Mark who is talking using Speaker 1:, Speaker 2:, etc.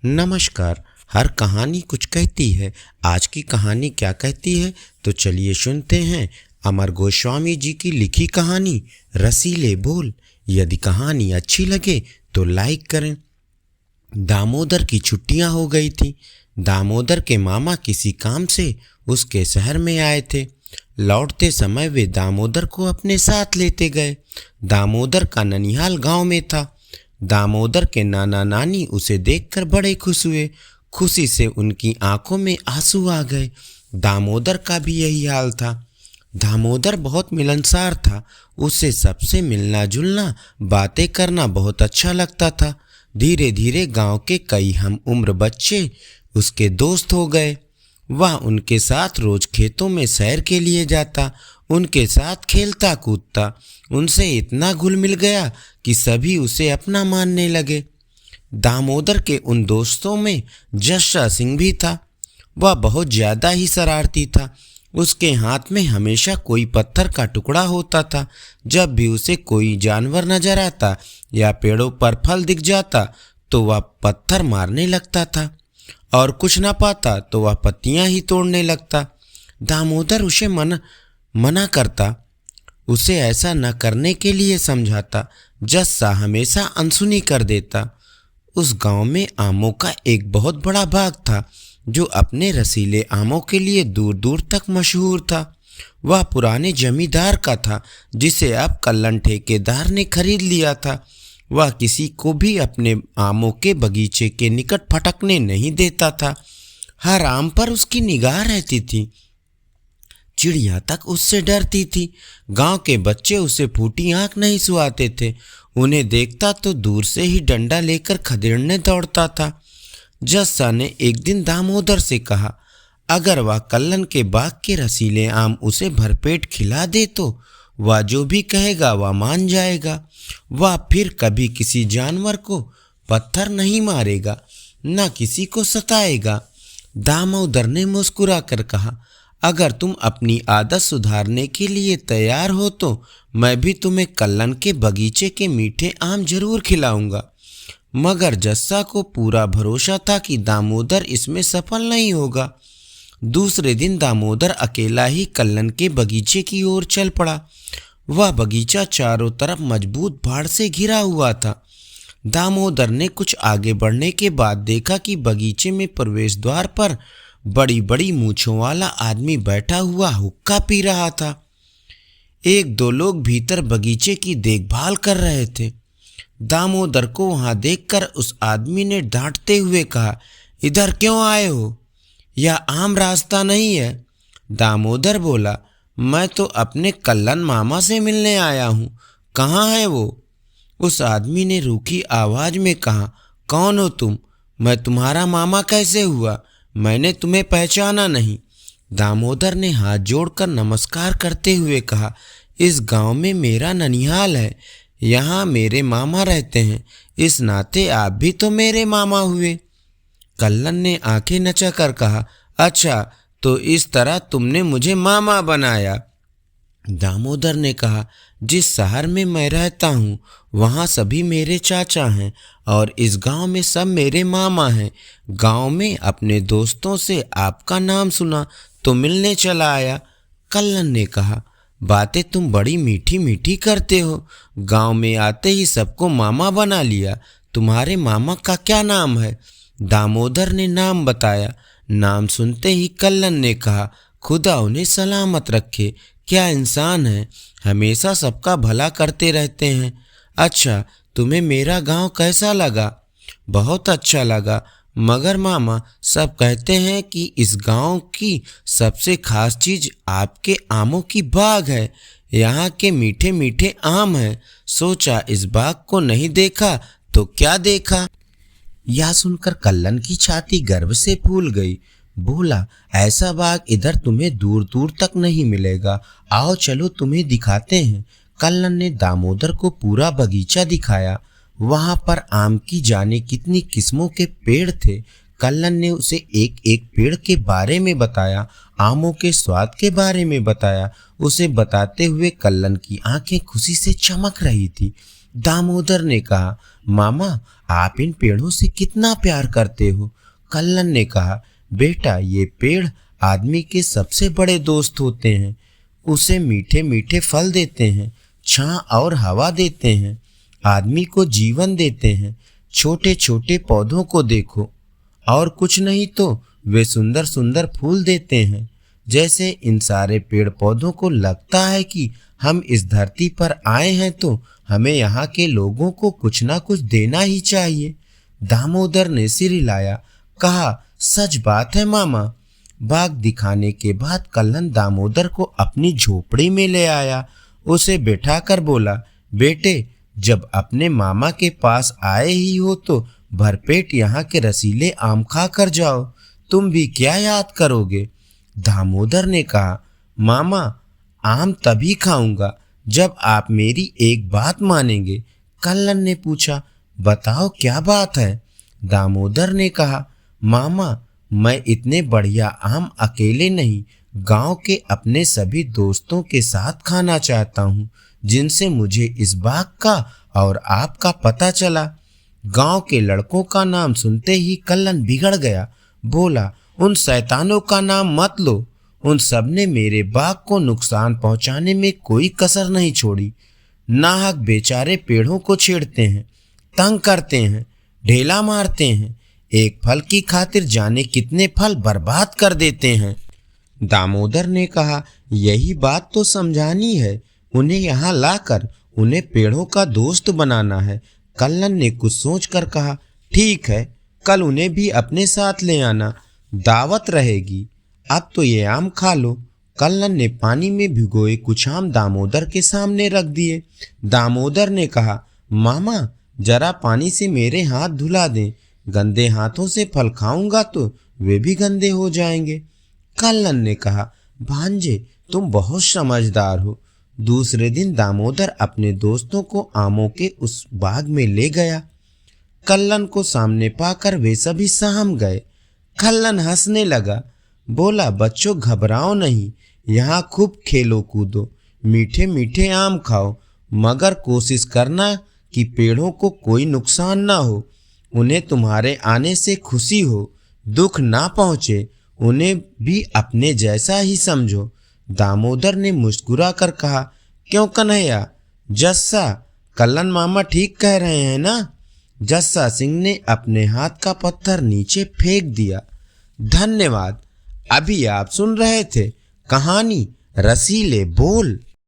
Speaker 1: नमस्कार। हर कहानी कुछ कहती है। आज की कहानी क्या कहती है तो चलिए सुनते हैं अमर गोस्वामी जी की लिखी कहानी रसीले बोल। यदि कहानी अच्छी लगे तो लाइक करें। दामोदर की छुट्टियां हो गई थी। दामोदर के मामा किसी काम से उसके शहर में आए थे। लौटते समय वे दामोदर को अपने साथ लेते गए। दामोदर का ननिहाल गांव में था। दामोदर के नाना नानी उसे देखकर बड़े खुश हुए। खुशी से उनकी आंखों में आंसू आ गए। दामोदर का भी यही हाल था। दामोदर बहुत मिलनसार था। उसे सबसे मिलना जुलना, बातें करना बहुत अच्छा लगता था। धीरे धीरे गांव के कई हम उम्र बच्चे उसके दोस्त हो गए। वह उनके साथ रोज खेतों में सैर के लिए जाता, उनके साथ खेलता कूदता। उनसे इतना घुल मिल गया कि सभी उसे अपना मानने लगे। दामोदर के उन दोस्तों में जस्सा सिंह भी था। वह बहुत ज़्यादा ही शरारती था। उसके हाथ में हमेशा कोई पत्थर का टुकड़ा होता था। जब भी उसे कोई जानवर नजर आता या पेड़ों पर फल दिख जाता तो वह पत्थर मारने लगता था, और कुछ ना पाता तो वह पत्तियां ही तोड़ने लगता। दामोदर उसे मना करता, उसे ऐसा न करने के लिए समझाता। जस्सा हमेशा अनसुनी कर देता। उस गांव में आमों का एक बहुत बड़ा बाग था जो अपने रसीले आमों के लिए दूर दूर तक मशहूर था। वह पुराने जमींदार का था जिसे अब कल्लन ठेकेदार ने खरीद लिया था। वह किसी को भी अपने आमों के बगीचे के निकट फटकने नहीं देता था। हर आम पर उसकी निगाह रहती थी। चिड़िया तक उससे डरती थी। गांव के बच्चे उसे फूटी आंख नहीं सुहाते थे। उन्हें देखता तो दूर से ही डंडा लेकर खदेड़ने दौड़ता था। जस्सा ने एक दिन दामोदर से कहा, अगर वह कल्लन के बाग के रसीले आम उसे भरपेट खिला दे तो वह जो भी कहेगा वह मान जाएगा। वह फिर कभी किसी जानवर को पत्थर नहीं मारेगा, न किसी को सताएगा। दामोदर ने मुस्कुरा कर कहा, अगर तुम अपनी आदत सुधारने के लिए तैयार हो तो मैं भी तुम्हें कल्लन के बगीचे के मीठे आम जरूर खिलाऊंगा। मगर जस्सा को पूरा भरोसा था कि दामोदर इसमें सफल नहीं होगा। दूसरे दिन दामोदर अकेला ही कल्लन के बगीचे की ओर चल पड़ा। वह बगीचा चारों तरफ मजबूत बाड़ से घिरा हुआ था। दामोदर ने कुछ आगे बढ़ने के बाद देखा कि बगीचे में प्रवेश द्वार पर बड़ी बड़ी मूंछों वाला आदमी बैठा हुआ हुक्का पी रहा था। एक दो लोग भीतर बगीचे की देखभाल कर रहे थे। दामोदर को वहां देखकर उस आदमी ने डांटते हुए कहा, इधर क्यों आए हो? यह आम रास्ता नहीं है। दामोदर बोला, मैं तो अपने कल्लन मामा से मिलने आया हूँ। कहाँ है वो? उस आदमी ने रूखी आवाज में कहा, कौन हो तुम? मैं तुम्हारा मामा कैसे हुआ? मैंने तुम्हें पहचाना नहीं। दामोदर ने हाथ जोड़कर नमस्कार करते हुए कहा, इस गांव में मेरा ननिहाल है। यहाँ मेरे मामा रहते हैं। इस नाते आप भी तो मेरे मामा हुए। कल्लन ने आंखें नचाकर कहा, अच्छा तो इस तरह तुमने मुझे मामा बनाया। दामोदर ने कहा, जिस शहर में मैं रहता हूँ वहाँ सभी मेरे चाचा हैं और इस गांव में सब मेरे मामा हैं। गांव में अपने दोस्तों से आपका नाम सुना तो मिलने चला आया। कल्लन ने कहा, बातें तुम बड़ी मीठी मीठी करते हो। गांव में आते ही सबको मामा बना लिया। तुम्हारे मामा का क्या नाम है? दामोदर ने नाम बताया। नाम सुनते ही कल्लन ने कहा, खुदा उन्हें सलामत रखे। क्या इंसान है, हमेशा सबका भला करते रहते हैं। अच्छा, तुम्हें मेरा गांव कैसा लगा? बहुत अच्छा लगा, मगर मामा सब कहते हैं कि इस गांव की सबसे खास चीज आपके आमों की बाग है। यहाँ के मीठे मीठे आम हैं। सोचा इस बाग को नहीं देखा तो क्या देखा। यह सुनकर कल्लन की छाती गर्व से फूल गई। बोला, ऐसा बाग इधर तुम्हें दूर दूर तक नहीं मिलेगा। आओ चलो तुम्हें दिखाते हैं। कल्लन ने दामोदर को पूरा बगीचा दिखाया। वहां पर आम की जाने कितनी किस्मों के पेड़ थे। कल्लन ने उसे एक एक पेड़ के बारे में बताया, आमों के स्वाद के बारे में बताया। उसे बताते हुए कल्लन की आंखें खुशी से चमक रही थी। दामोदर ने कहा, मामा आप इन पेड़ों से कितना प्यार करते हो। कल्लन ने कहा, बेटा ये पेड़ आदमी के सबसे बड़े दोस्त होते हैं। उसे मीठे मीठे फल देते हैं, छां और हवा देते हैं, आदमी को जीवन देते हैं। छोटे छोटे पौधों को देखो, और कुछ नहीं तो वे सुंदर सुंदर फूल देते हैं। जैसे इन सारे पेड़ पौधों को लगता है कि हम इस धरती पर आए हैं तो हमें यहाँ के लोगों को कुछ ना कुछ देना ही चाहिए। दामोदर ने सिर हिलाया, कहा, सच बात है मामा। बाग दिखाने के बाद कल्लन दामोदर को अपनी झोपड़ी में ले आया। उसे बैठाकर बोला, बेटे जब अपने मामा के पास आए ही हो तो भरपेट यहाँ के रसीले आम खा कर जाओ, तुम भी क्या याद करोगे। दामोदर ने कहा, मामा आम तभी खाऊंगा जब आप मेरी एक बात मानेंगे। कल्लन ने पूछा, बताओ क्या बात है। दामोदर ने कहा, मामा मैं इतने बढ़िया आम अकेले नहीं, गांव के अपने सभी दोस्तों के साथ खाना चाहता हूँ, जिनसे मुझे इस बाग का और आपका पता चला। गांव के लड़कों का नाम सुनते ही कल्लन बिगड़ गया। बोला, उन शैतानों का नाम मत लो, उन सब ने मेरे बाग को नुकसान पहुंचाने में कोई कसर नहीं छोड़ी। नाहक बेचारे पेड़ों को छेड़ते हैं, तंग करते हैं, ढेला मारते हैं, एक फल की खातिर जाने कितने फल बर्बाद कर देते हैं। दामोदर ने कहा, यही बात तो समझानी है, उन्हें यहाँ लाकर उन्हें पेड़ों का दोस्त बनाना है। कल्लन ने कुछ सोचकर कहा, ठीक है, कल उन्हें भी अपने साथ ले आना, दावत रहेगी। अब तो ये आम खा लो। कल्लन ने पानी में भिगोए कुछ आम दामोदर के सामने रख दिए। दामोदर ने कहा, मामा जरा पानी से मेरे हाथ धुला दें, गंदे हाथों से फल खाऊंगा तो वे भी गंदे हो जाएंगे। कल्लन ने कहा, भांजे तुम बहुत समझदार हो। दूसरे दिन दामोदर अपने दोस्तों को आमों के उस बाग में ले गया। कल्लन को सामने पाकर वे सभी सहम गए। कल्लन हंसने लगा, बोला, बच्चों घबराओ नहीं, यहाँ खूब खेलो कूदो, मीठे मीठे आम खाओ, मगर कोशिश करना कि पेड़ों को कोई नुकसान ना हो, उन्हें तुम्हारे आने से खुशी हो, दुख ना पहुँचे, उन्हें भी अपने जैसा ही समझो। दामोदर ने मुस्कुरा कर कहा, क्यों कन्हैया, जस्सा कल्लन मामा ठीक कह रहे हैं ना। जस्सा सिंह ने अपने हाथ का पत्थर नीचे फेंक दिया। धन्यवाद। अभी आप सुन रहे थे कहानी रसीले बोल।